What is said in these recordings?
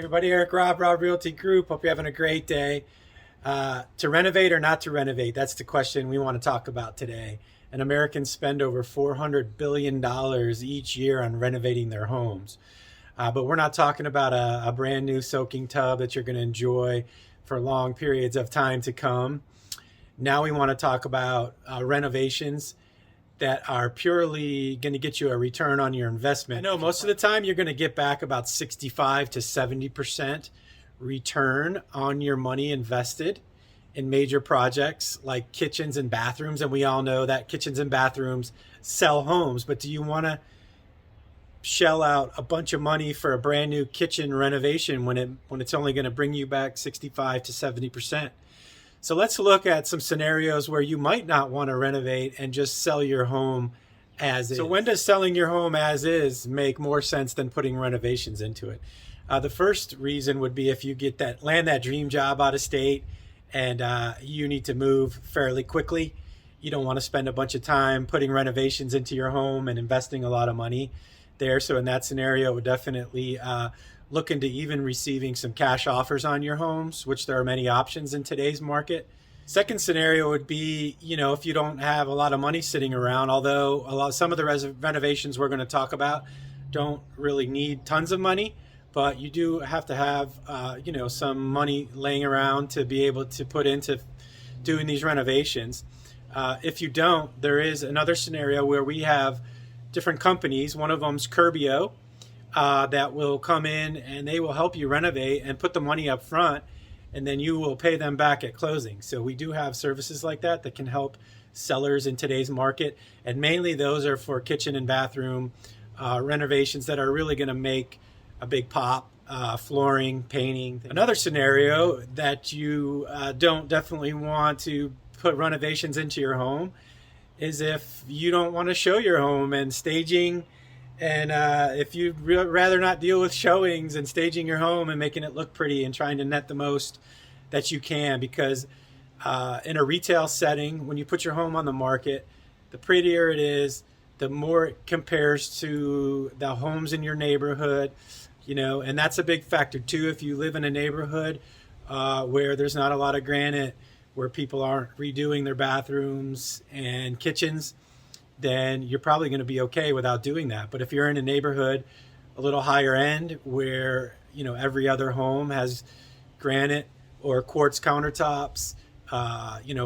everybody. Eric, Robb Realty Group. Hope you're having a great day. To renovate or not to renovate? That's the question we want to talk about today. And Americans spend over $400 billion each year on renovating their homes. But we're not talking about a brand new soaking tub that you're going to enjoy for long periods of time to come. Now we want to talk about renovations that are purely going to get you a return on your investment. I know most of the time you're going to get back about 65 to 70% return on your money invested in major projects like kitchens and bathrooms. And we all know that kitchens and bathrooms sell homes, but do you want to shell out a bunch of money for a brand new kitchen renovation when it's only going to bring you back 65 to 70%? So let's look at some scenarios where you might not want to renovate and just sell your home as is. So when does selling your home as is make more sense than putting renovations into it? The first reason would be if you land that dream job out of state and you need to move fairly quickly. You don't want to spend a bunch of time putting renovations into your home and investing a lot of money there. So in that scenario, it would definitely look into even receiving some cash offers on your homes, which there are many options in today's market. Second scenario would be, if you don't have a lot of money sitting around, although some of the renovations we're going to talk about don't really need tons of money, but you do have to have, some money laying around to be able to put into doing these renovations. If you don't, there is another scenario where we have different companies. One of them's Curbio, that will come in and they will help you renovate and put the money up front, and then you will pay them back at closing. So we do have services like that can help sellers in today's market, and mainly those are for kitchen and bathroom renovations that are really going to make a big pop. Flooring, painting. Another scenario that you don't definitely want to put renovations into your home is if you don't want to show your home and staging. And if you'd rather not deal with showings and staging your home and making it look pretty and trying to net the most that you can, because in a retail setting, when you put your home on the market, the prettier it is, the more it compares to the homes in your neighborhood, and that's a big factor too. If you live in a neighborhood where there's not a lot of granite, where people aren't redoing their bathrooms and kitchens, then you're probably going to be okay without doing that. But if you're in a neighborhood a little higher end where, every other home has granite or quartz countertops,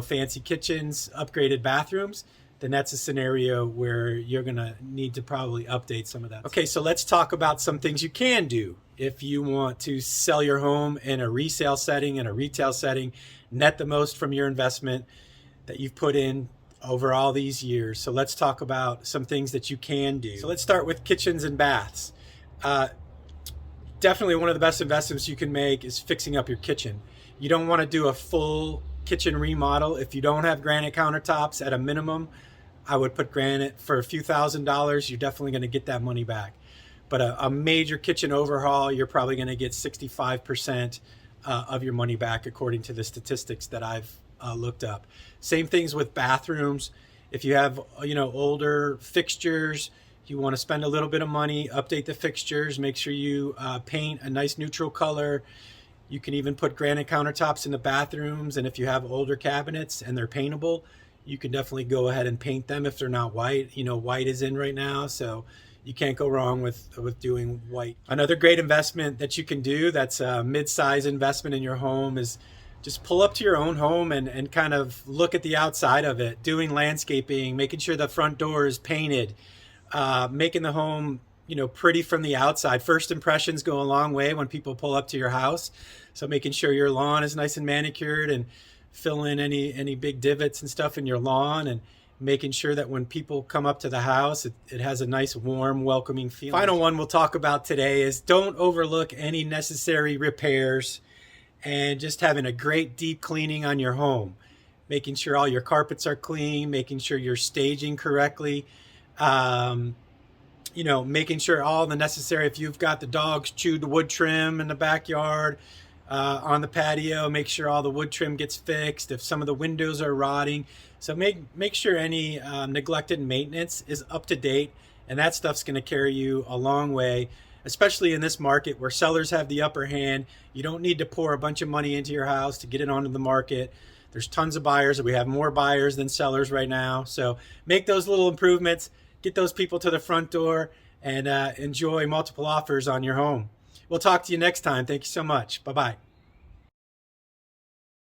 fancy kitchens, upgraded bathrooms, then that's a scenario where you're going to need to probably update some of that. Okay, so let's talk about some things you can do if you want to sell your home in a resale setting, in a retail setting, net the most from your investment that you've put in over all these years. So let's talk about some things that you can do. So let's start with kitchens and baths. Definitely one of the best investments you can make is fixing up your kitchen. You don't want to do a full kitchen remodel. If you don't have granite countertops, at a minimum, I would put granite for a few $1,000s. You're definitely going to get that money back. But a major kitchen overhaul, you're probably going to get 65% of your money back, according to the statistics that I've looked up. Same things with bathrooms. If you have older fixtures, you want to spend a little bit of money, update the fixtures, make sure you paint a nice neutral color. You can even put granite countertops in the bathrooms, and if you have older cabinets and they're paintable, you can definitely go ahead and paint them if they're not white. White is in right now, so you can't go wrong with doing white. Another great investment that you can do that's a mid-size investment in your home is just pull up to your own home and kind of look at the outside of it, doing landscaping, making sure the front door is painted, making the home pretty from the outside. First impressions go a long way when people pull up to your house. So making sure your lawn is nice and manicured and fill in any big divots and stuff in your lawn, and making sure that when people come up to the house, it has a nice, warm, welcoming feeling. Final one we'll talk about today is don't overlook any necessary repairs, and just having a great deep cleaning on your home. Making sure all your carpets are clean, making sure you're staging correctly, making sure all the necessary, if you've got the dogs chewed wood trim in the backyard, on the patio, make sure all the wood trim gets fixed. If some of the windows are rotting, so make sure any neglected maintenance is up to date, and that stuff's going to carry you a long way especially in this market where sellers have the upper hand. You don't need to pour a bunch of money into your house to get it onto the market. There's tons of buyers. We have more buyers than sellers right now. So make those little improvements, get those people to the front door, and enjoy multiple offers on your home. We'll talk to you next time. Thank you so much. Bye-bye.